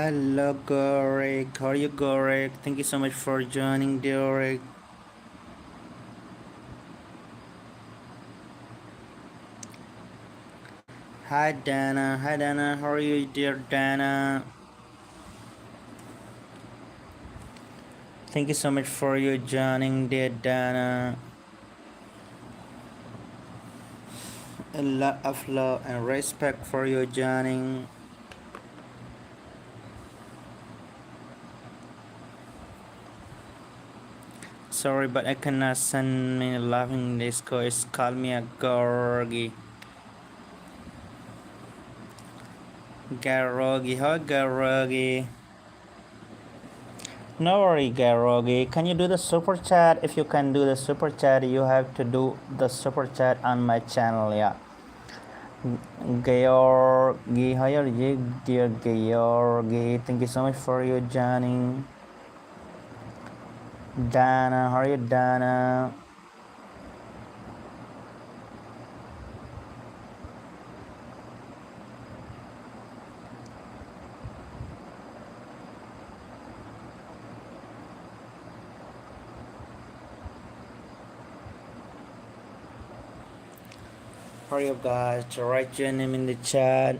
Hello, Gorek. How are you, Gorek? Thank you so much for joining, Gorek. Hi, Dana. Hi, Dana. How are you, dear Dana? Thank you so much for you joining, dear Dana. A lot of love and respect for you joining. Sorry, but I cannot send me laughing disco. It's call me a Gorgi. Garogi. Hi, Garogi. No worry, Garogi. Can you do the super chat? If you can do the super chat, you have to do the super chat on my channel. Yeah. Georgi, how are you, dear Georgi? Thank you so much for you joining. Dana, how are you, Dana? Hurry up, guys, to write your name in the chat.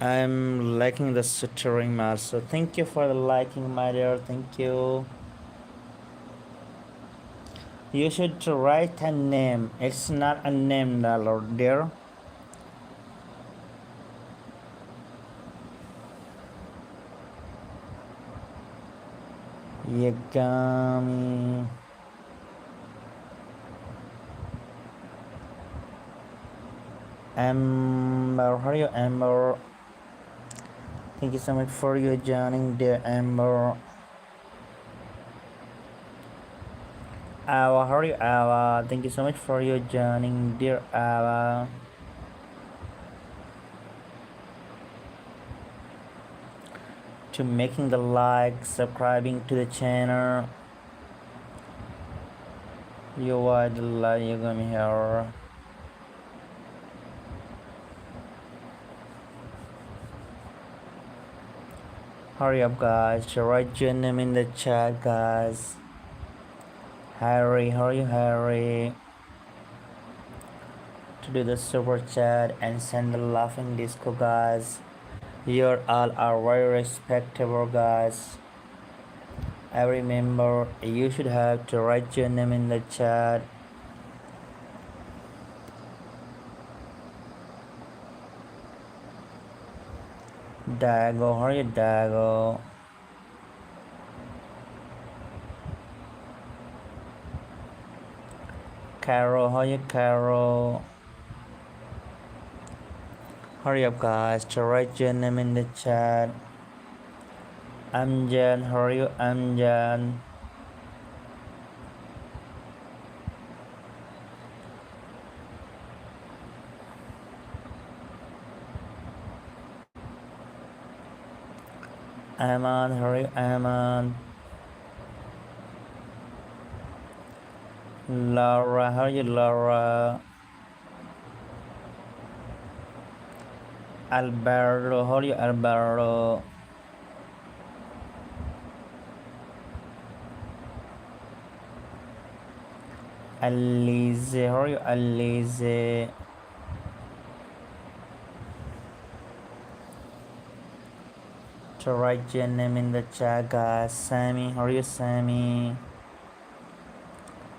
I'm liking the stuttering mask, so thank you for the liking, my dear. Thank you. You should write a name. It's not a name, dear. Yagami. Amber, how are you, Amber? Thank you so much for you joining, dear Amber. Awa, how are you, Awa? Thank you so much for you joining, dear Awa. To making the like, subscribing to the channel. You are the light, you got me here. Hurry up, guys. To write your name in the chat, guys. Harry, how are you, Harry? To do the super chat and send the laughing disco, guys. You all are very respectable, guys. I remember you should have to write your name in the chat. Dago, how are you, Dago? Carol, how are you, Carol? Hurry up, guys, to write your name in the chat. Amjan, how are you, Amjan? Aman, how are you, Aman? Laura, how are you, Laura? Alberto, how are you, Alberto? Alize, how are you, Alize? To write your name in the chat, guys. Sammy, how are you, Sammy?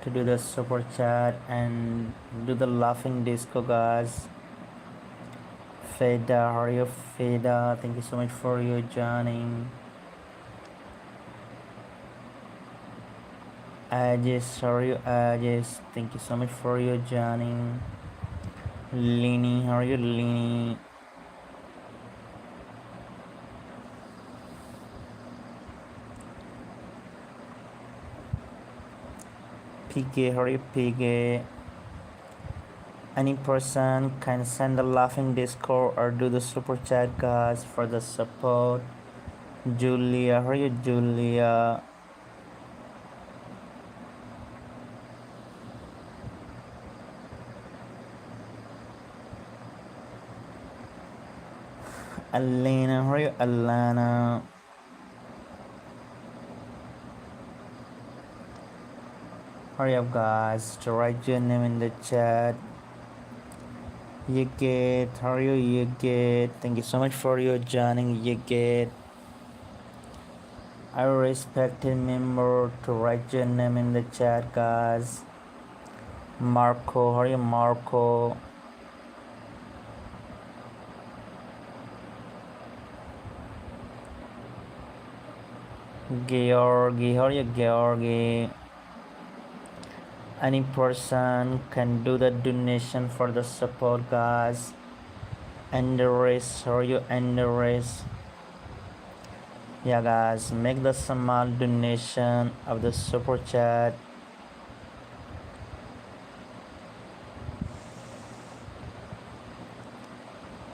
To do the super chat and do the laughing disco, guys. Feda, how are you, Feda? Thank you so much for your joining. Ajis, how are you, Ajis? Thank you so much for your joining. Lini, how are you, Lini? Piggy, how are you, Piggy? Any person can send the laughing disco or do the super chat, guys, for the support. Julia, how are you, Julia? Alana, how are you, Alana? Hurry up, guys, to write your name in the chat. Yigit, how are you, Yigit? Thank you so much for your joining, Yigit. I respected member to write your name in the chat, guys. Marco, how are you, Marco? Georgi, how are you, Georgi? Any person can do the donation for the support, guys. Andres, how are you, Andres? Yeah, guys, make the small donation of the super chat.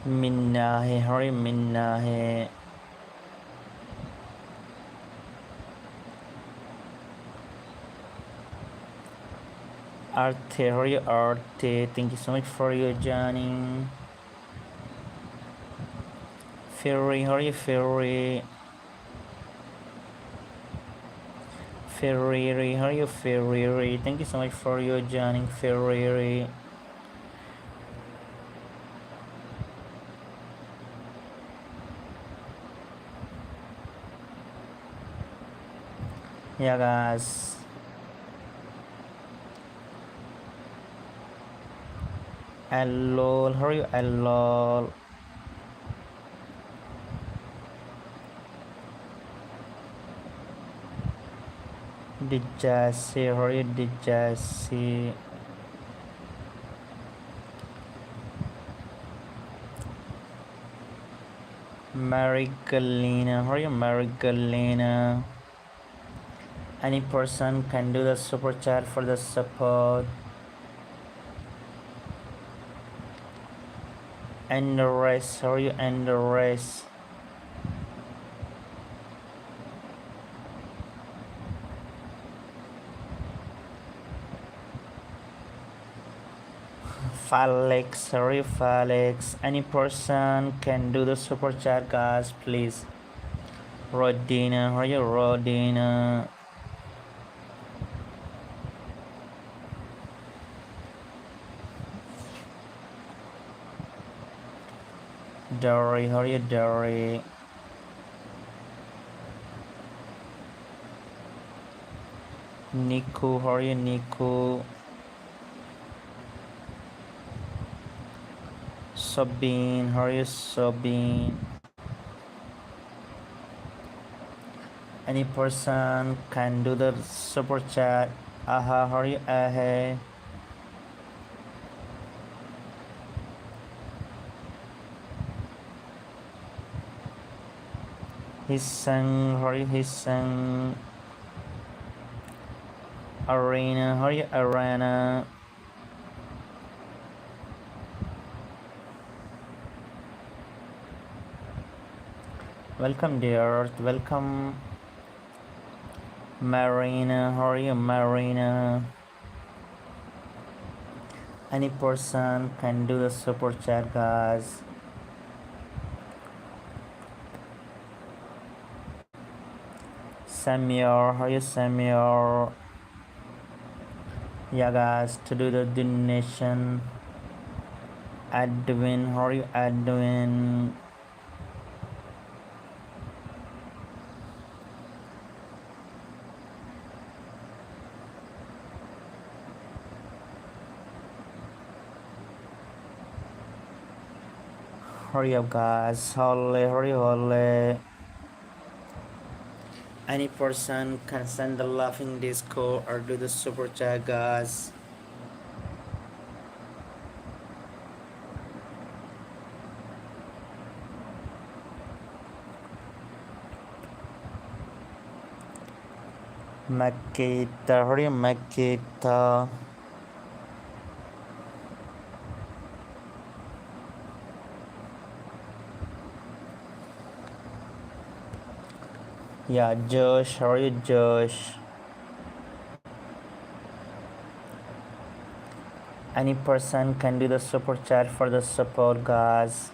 Minna hai, how are you, Minna hai? Arte, how are you, Arte? Thank you so much for your joining. Ferry, how are you, Ferry? Ferrari, how are you, Ferrari? Thank you so much for your joining, Ferrari. Yeah, guys. Hello, how are you, hello? Dijasi, how are you, Dijasi? Marigalina, how are you, Marigalina? Any person can do the super chat for the support. And the rest, how are you, and the rest? Felix, how are you, Felix? Any person can do the super chat, guys, please. Rodina, how are you, Rodina? Dory, how are you, Dory? Niku, how are you, Niku? Sabine, how are you, Sabine? Any person can do the super chat. Aha, how are you, Aha? Hisang, how are you, Hisang? Arena, how are you, Arena? Welcome, dear. Welcome, Marina. How are you, Marina? Any person can do the super chat, guys. Samuel, how are you, Samuel? Yeah, guys, to do the donation. Edwin, how are you, Edwin? Hurry up, guys. Holle, hurry, holle. Any person can send the laughing disco or do the super chat, guys. Makita, hurry up, Makita. Yeah, Josh, how are you, Josh? Any person can do the super chat for the support, guys.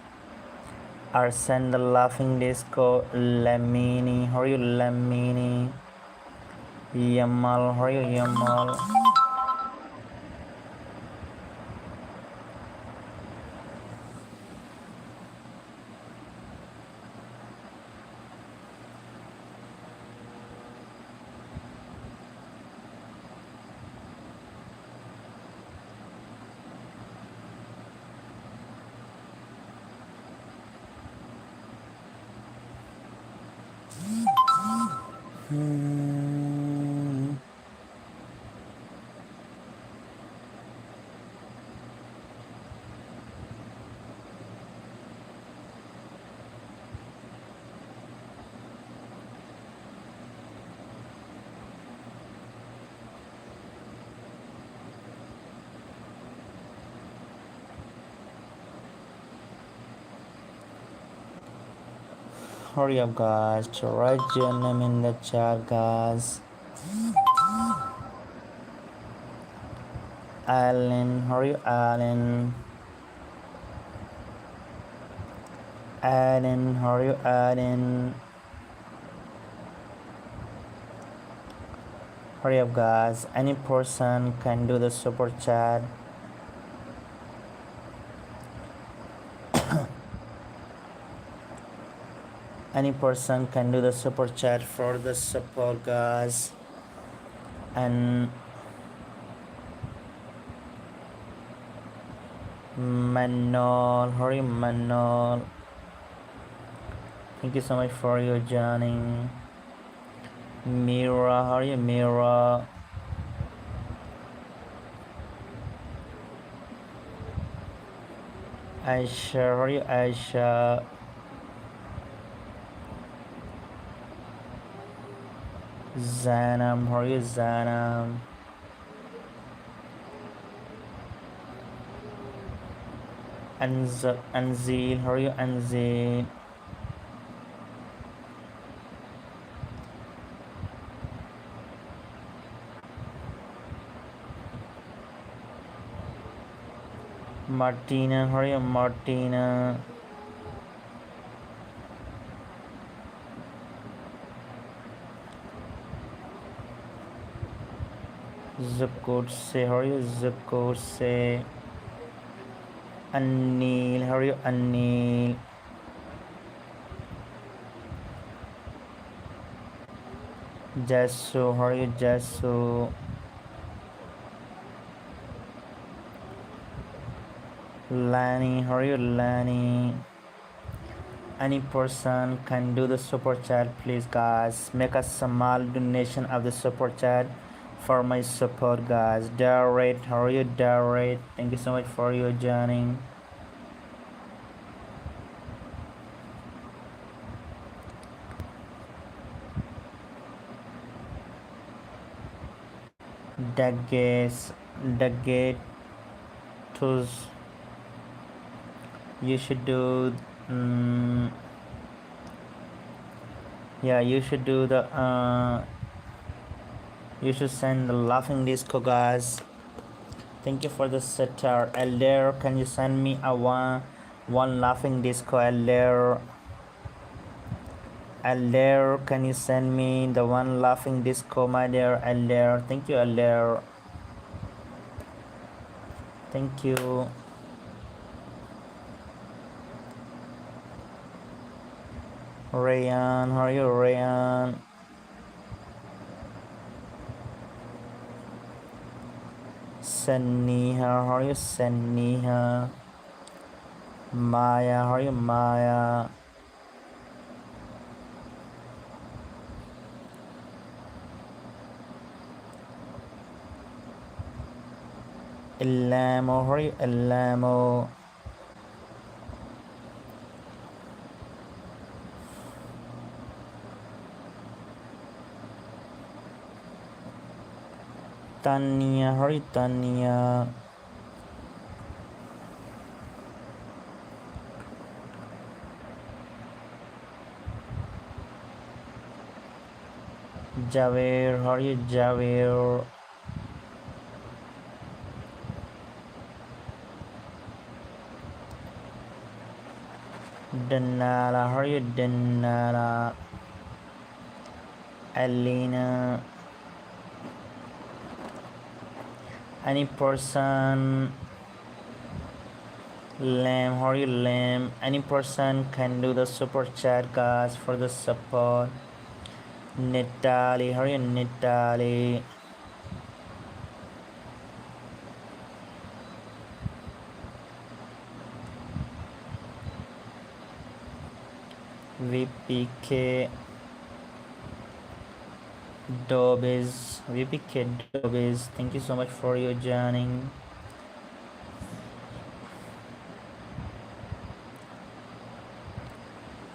Arsene the laughing disco, Lamini, how are you, Lamini? Yamal, how are you, Yamal? Hmm. Hurry up, guys, to write your name in the chat, guys. Alan, how are you, Alan? Alan, how are you, Alan? Hurry up, guys. Any person can do the super chat. Any person can do the super chat for the support, guys. And Manol, how are you, Manol? Thank you so much for your joining. Mira, how are you, Mira? Aisha, how are you, Aisha? Zanam, how are you, Zanam? Anzil, how are you, Anzil? Martina, how are you, Martina? Zakotse, how are you, Zakotse? Anil, how are you, Anil? Jasso, how are you, Jasso? Lani, how are you, Lani? Any person can do the super chat, please, guys. Make a small donation of the super chat for my support, guys. Darrett, how are you, Darrett? Thank you so much for your joining. Daggett, Daggett, you should do. Yeah, you should do the. You should send the laughing disco, guys. Thank you for the sitar. Elder, can you send me a one laughing disco, Elder? Elder, can you send me the one laughing disco, my dear Elder? Thank you, Elder. Thank you. Rayan, how are you, Rayan? Saniha, how are you, Saniha? Maya, how are you, Maya? Ilamo, how are you, Ilamo? Tanya, how are you, Tanya? Javier, how are you, Javier? Danala, how are you, Danala? Alina, any person? Lamb, how are you, Lamb? Any person can do the super chat, guys, for the support. Nitali, how are you, Nitali? VPK Dobiz, thank you so much for your joining.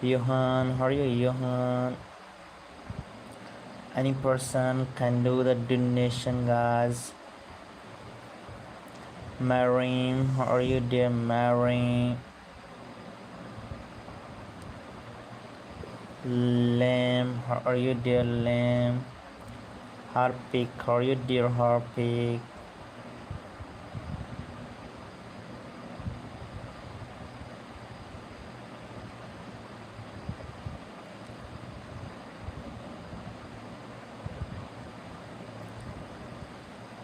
Johan, how are you, Johan? Any person can do the donation, guys. Marine, how are you, dear Marine? Lamb, how are you, dear Lamb? Harpic, how are you, dear Harpic?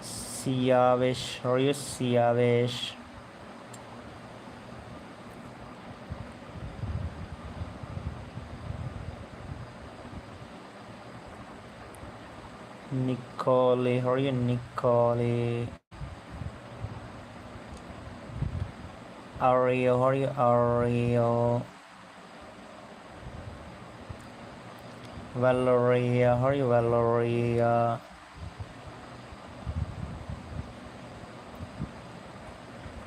Siavish, how are you, Siavish? Nicole, how are you, Nicole? Ario, how are you, Ario? Valeria, how are you, Valeria?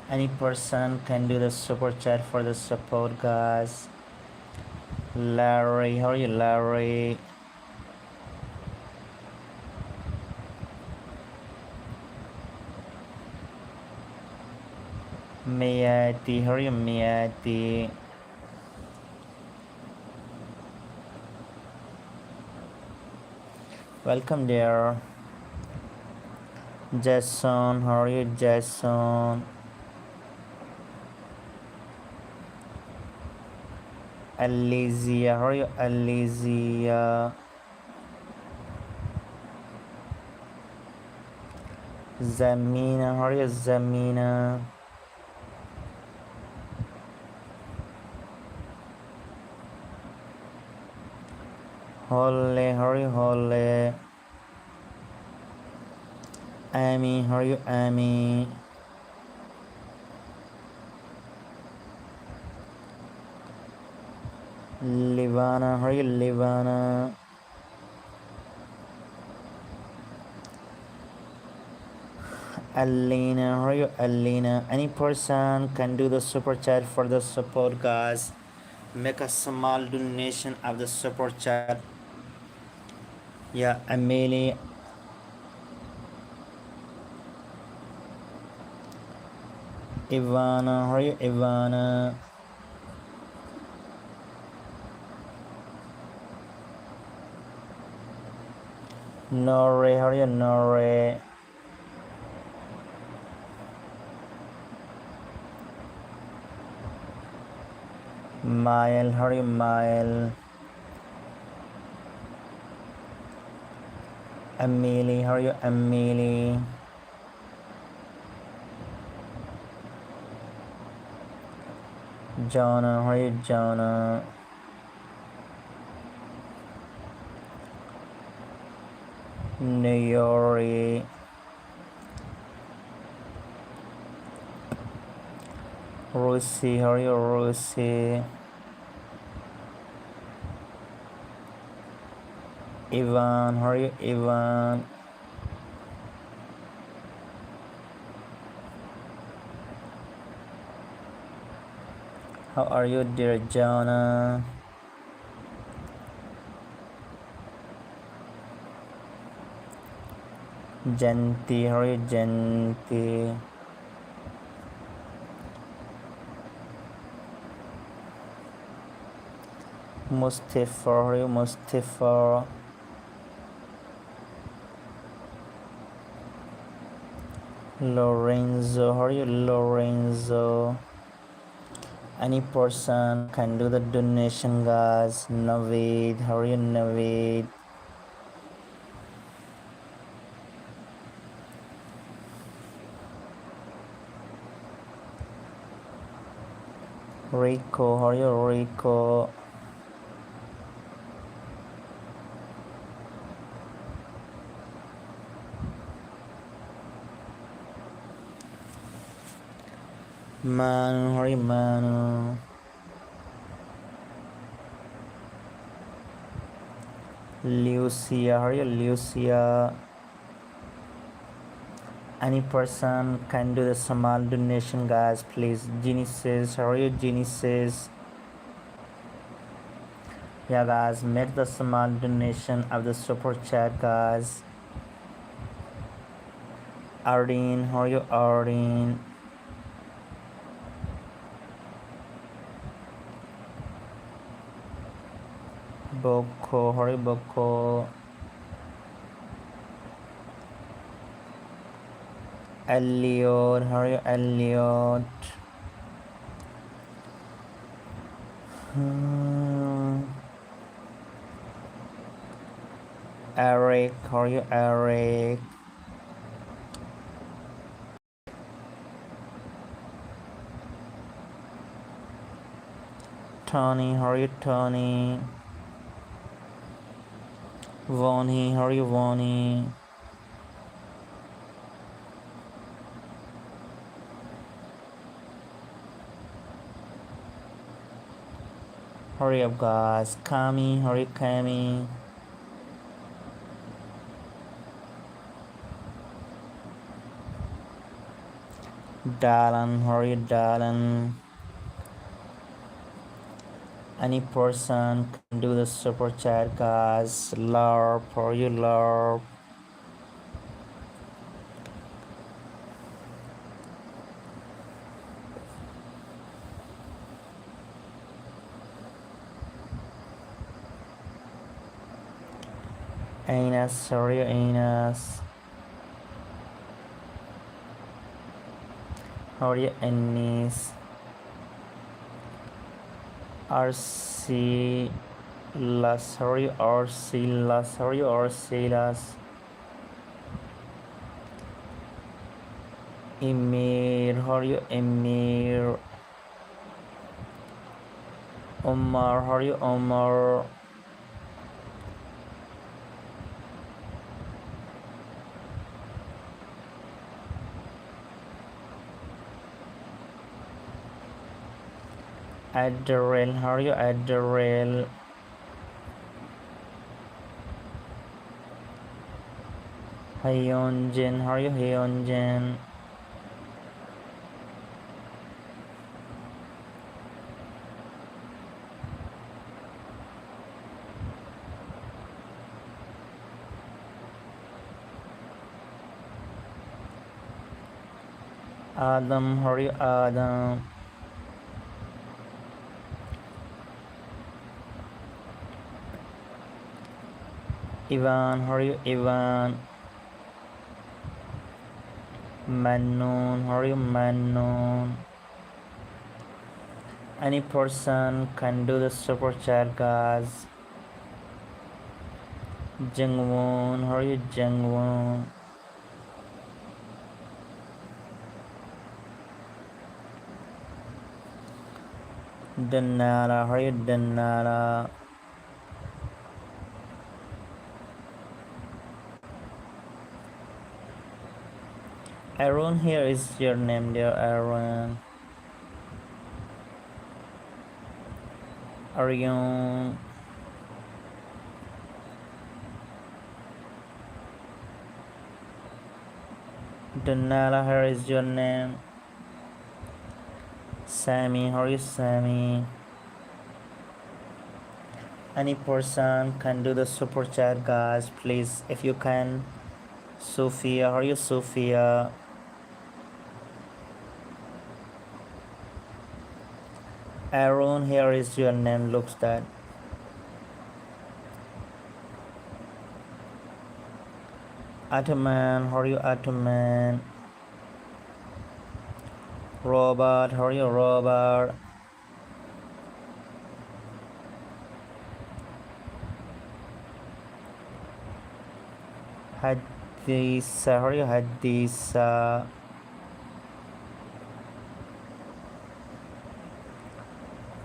Any person can do the super chat for the support, guys. Larry, how are you, Larry? Miyati, how are you, Miyati? Welcome there. Jason, how are you, Jason? Alizia, how are you, Alizia? Zamina, how are you, Zamina? Holle, how are you, Holle? Amy, how are you, Amy? Livana, how are you, Livana? Alina, how are you, Alina? Any person can do the super chat for the support, guys. Make a small donation of the super chat. Yeah, Amelie. Ivana, how are you, Ivana? Nore, how are you, Nore? Mael, how are you, Mael? Amelie, how are you, Amelie? Jana, how are you, Jana? Nayori. Rosie, how are you, Rosie? Ivan, how are you, Ivan? How are you, dear Jana? Janti, how are you, Janti? Mustafa, how are you, Mustafa? Lorenzo, how are you, Lorenzo? Any person can do the donation, guys. Naveed, how are you, Naveed? Rico, how are you, Rico? Manu, how are you, Manu? Lucia, how are you, Lucia? Any person can do the small donation, guys, please. Genesis, how are you, Genesis? Yeah, guys, make the small donation of the super chat, guys. Arden, how are you, Arden? Boko, how are you, Boko? Elliot, how are you, Elliot? Eric, how are you, Eric? Tony, how are you, Tony? Vonnie, how are you, Vonnie? Hurry up, guys. Kami, how are you, Kami? Dalan, how are you, Dalan? Any person can do the super chat, guys. LARP, how are you, LARP? Anas, how are you, Anas? How are you, Anis? RC Las, how are you, RC Las? How are you, RC Las? Emir, how are you, Emir? Omar, how are you, Omar? Adderall, how are you, Adderall? Hyunjin, how are you, Hyunjin? Adam, how are you, Adam? Ivan, how are you, Ivan? Manon, how are you, Manon? Any person can do the super chat, guys. Jungwon, how are you, Jungwon? Danara, how are you, Danara? Aaron, here is your name, dear Aaron. Arion. Danara, here is your name. Sammy, how are you, Sammy? Any person can do the super chat, guys, please, if you can. Sophia, how are you, Sophia? Aaron, here is your name, looks that. Ataman, how are you, Ataman? Robert, how are you, Robert? Hadisa, how are you, Hadisa?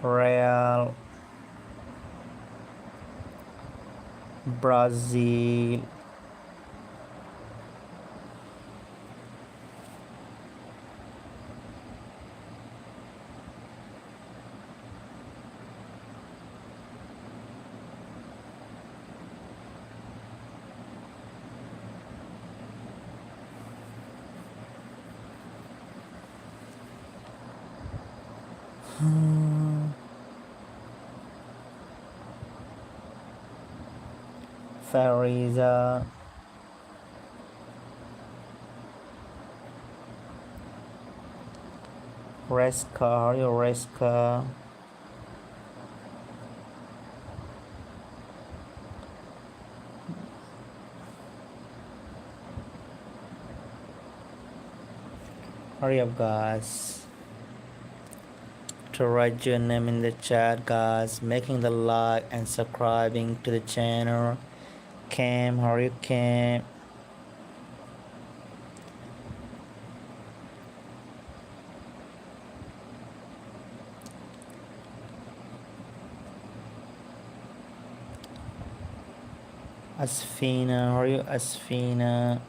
Real, Brazil. Fariza, Reska, how are you, Reska? Hurry up, guys, to write your name in the chat, guys, making the like and subscribing to the channel. Cam, how are you, Cam? Asfina, how are you, Asfina?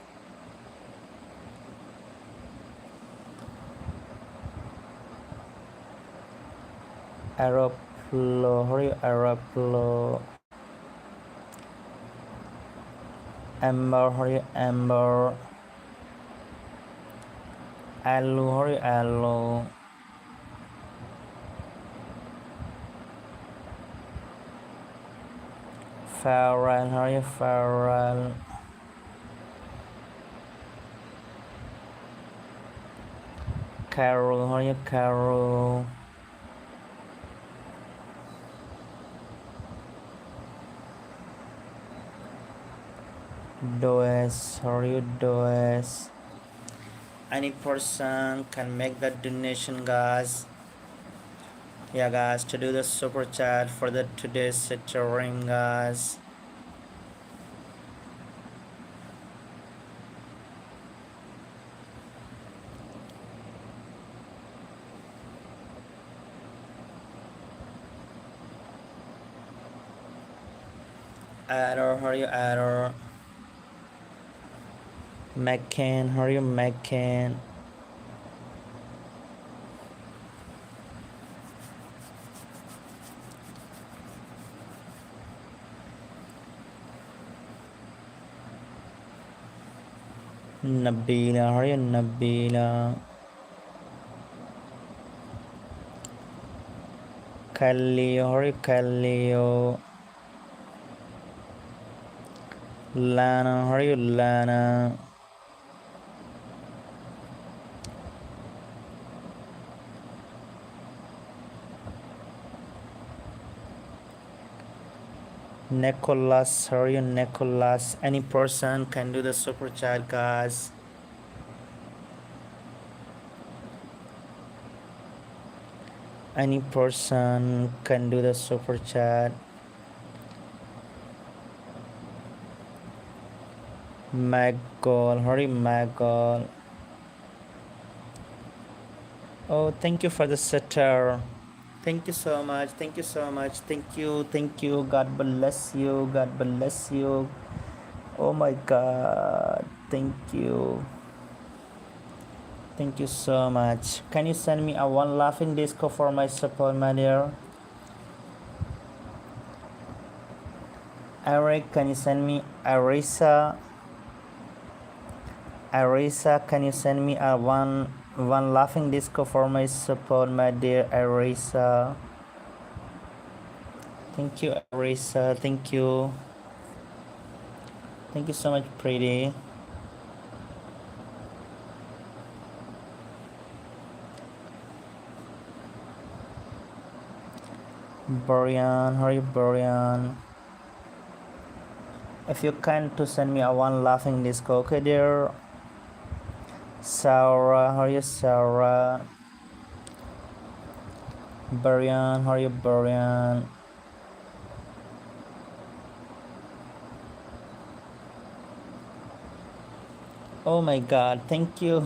Aeroplo, how are you, Aeroplo? Amber, how are you, Amber? Alu, how are you, Alu? Farrell, how are you, Farrell? Carol, how are you, Carol? Does, how are you, Does? Any person can make that donation, guys. Yeah, guys, to do the super chat for the today's stream, guys. Adder, how are you, Adder? McCann, how are you, McCann? Nabila, how are you, Nabila? Kallio, how are you, Kallio? Lana, how are you, Lana? Nicholas, how are you, Nicholas? Any person can do the super chat, guys. Any person can do the super chat. Magol, how are you, Magol? Oh, thank you for the sitter. Thank you so much. Thank you so much. Thank you. Thank you. God bless you. God bless you. Oh my God. Thank you. Thank you so much. Can you send me a one laughing disco for my support, my dear? Eric, can you send me Arisa? Arisa, can you send me a one laughing disco for my support, my dear Arisa? Thank you, Arisa. Thank you. Thank you so much, pretty. Brian, how are you, Brian? If you can to send me a one laughing disco, okay, dear. Sarah, how are you, Sarah? Brian, how are you, Brian? Oh my God, thank you.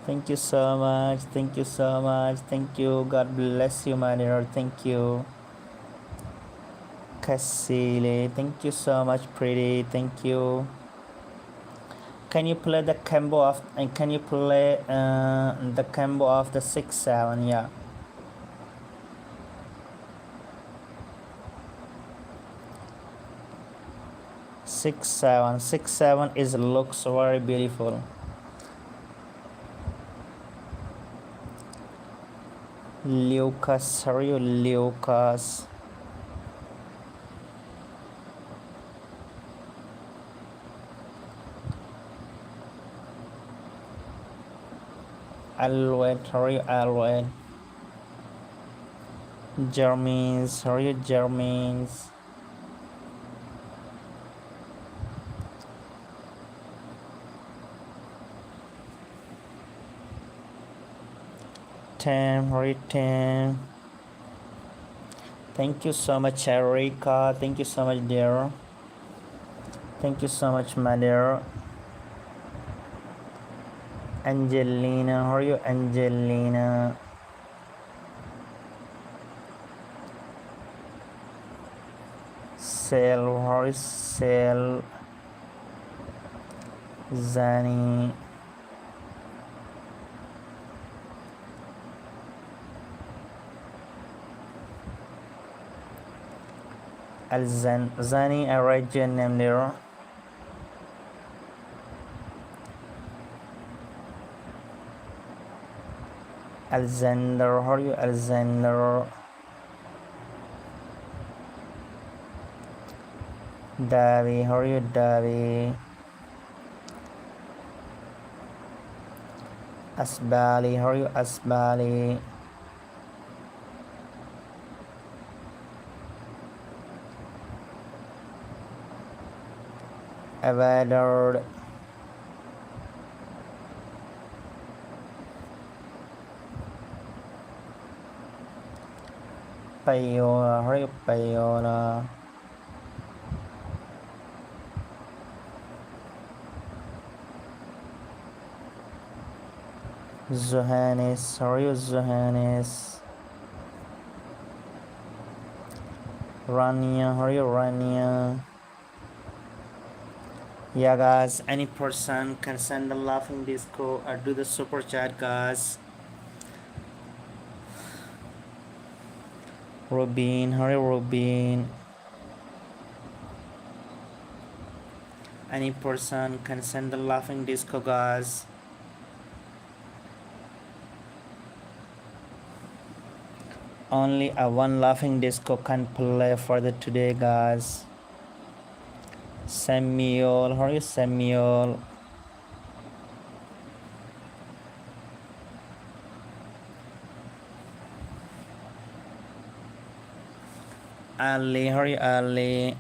Thank you so much. Thank you so much. Thank you. God bless you, my dear. Thank you. Cassile, thank you so much, pretty. Thank you. Can you play the combo of and can you play the combo of the 6-7? Yeah. 6-7. 6-7 is looks very beautiful. Lucas, how are you, Lucas? Alwet, how are you, Alwet? Jermins, how are you, Jermins? Tim, how are you, Tim? Thank you so much, Erika. Thank you so much, dear. Thank you so much, my dear. Angelina, how are you, Angelina? Sel, how is Sel? Zani. Zani, I write your name there. Alexander, how are you, Alexander? Davi, how are you, Davi? Asbali, how are you, Asbali? Evador. Payola, how are you, Payola? Zohanis, how are you, Zohanis? Rania, how are you, Rania? Yeah, guys, any person can send the laughing disco or do the super chat, guys. Robin, how are you, Robin? Any person can send the laughing disco, guys. Only a one laughing disco can play for the today, guys. Samuel, how are you, Samuel? Ali, how are you, Ali?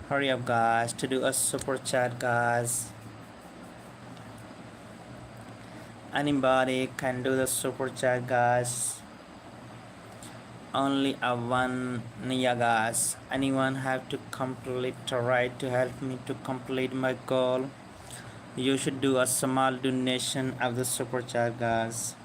Hurry up, guys, to do a super chat, guys. Anybody can do the super chat, guys. Only a one, yeah, guys. Anyone have to complete the right to help me to complete my goal? You should do a small donation of the super chat, guys.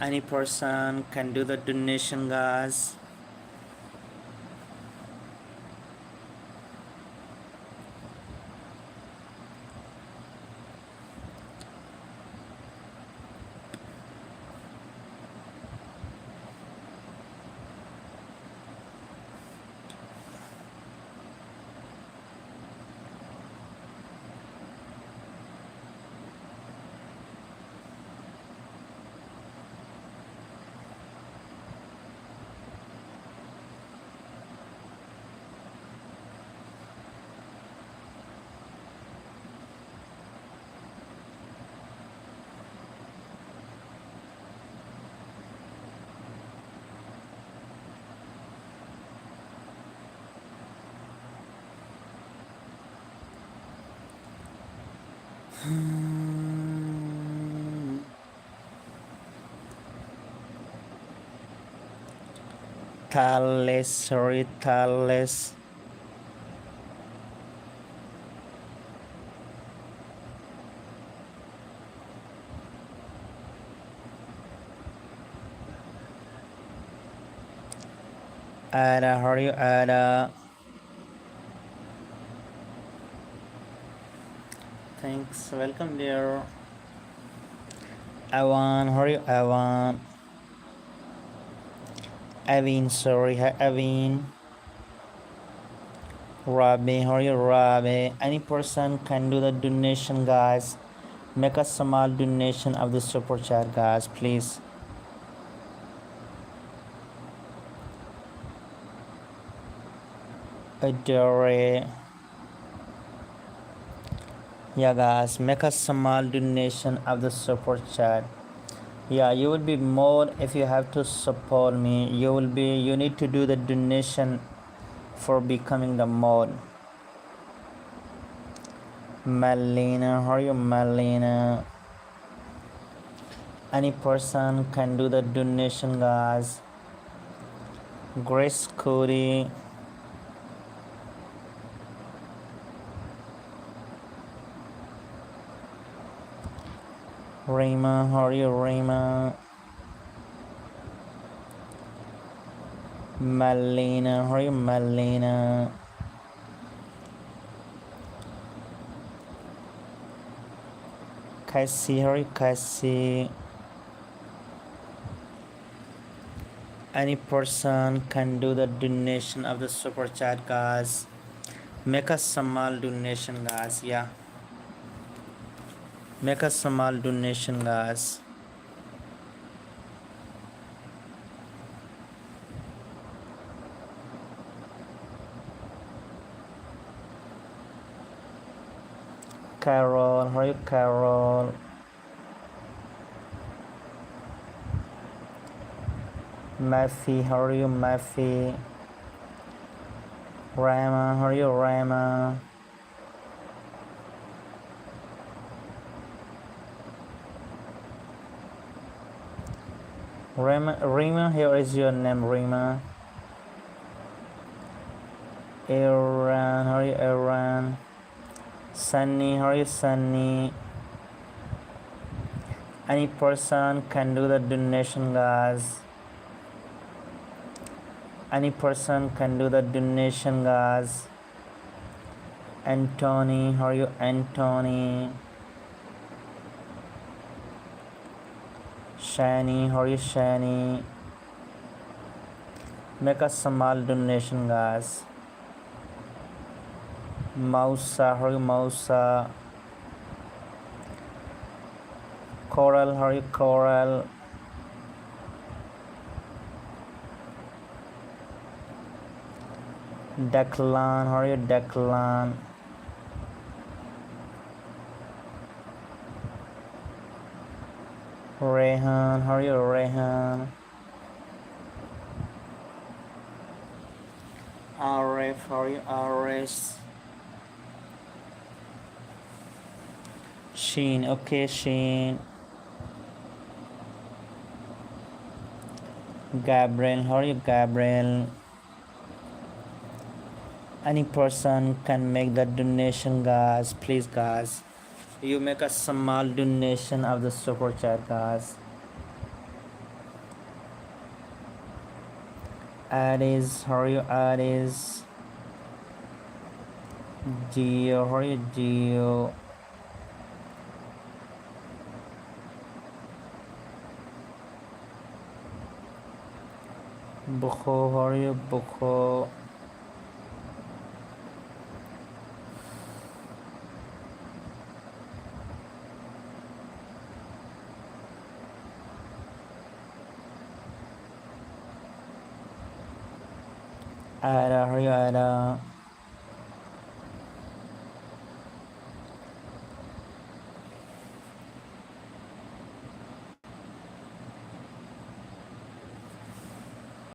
Any person can do the donation, guys. Thales, sorry, Thales. Ada, how are you, Ada? Thanks, welcome dear. Avan, how are you, Avan? Aveen, sorry, hi Aveen. Rabi, how are you, Rabi? Any person can do the donation, guys. Make a small donation of the super chat, guys, please. Adore. Yeah, guys, make a small donation of the super chat. Yeah, you will be more if you have to support me. You need to do the donation for becoming the mod. Melina, how are you, Melina? Any person can do the donation, guys. Grace Cody. Rima, how are you, Rima? Melina, how are you, Melina? Cassie, how are you, Cassie? Any person can do the donation of the super chat, guys. Make a small donation, guys. Yeah, make a small donation, guys. Carol, how are you, Carol? Maffy, how are you, Maffy? Rama, how are you, Rama? Rima, here is your name, Rima. Aaron, how are you, Aaron? Sunny, how are you, Sunny? Any person can do the donation, guys. Any person can do the donation, guys. Anthony, how are you, Anthony? Shani, how are you, Shani? Make a small donation, guys. Mausa, how are you, Mausa? Coral, how are you, Coral? Declan, how are you, Declan? Rehan, how are you, Rehan? Arif, how are you, Arif? Sheen, okay, Sheen. Gabriel, how are you, Gabriel? Any person can make the donation, guys. Please, guys, you make a small donation of the super chat, guys. Addis, how are you, Addis? Geo, how are you, Geo? Bukho, how are you, Bukho? Ada, how are you, Ada?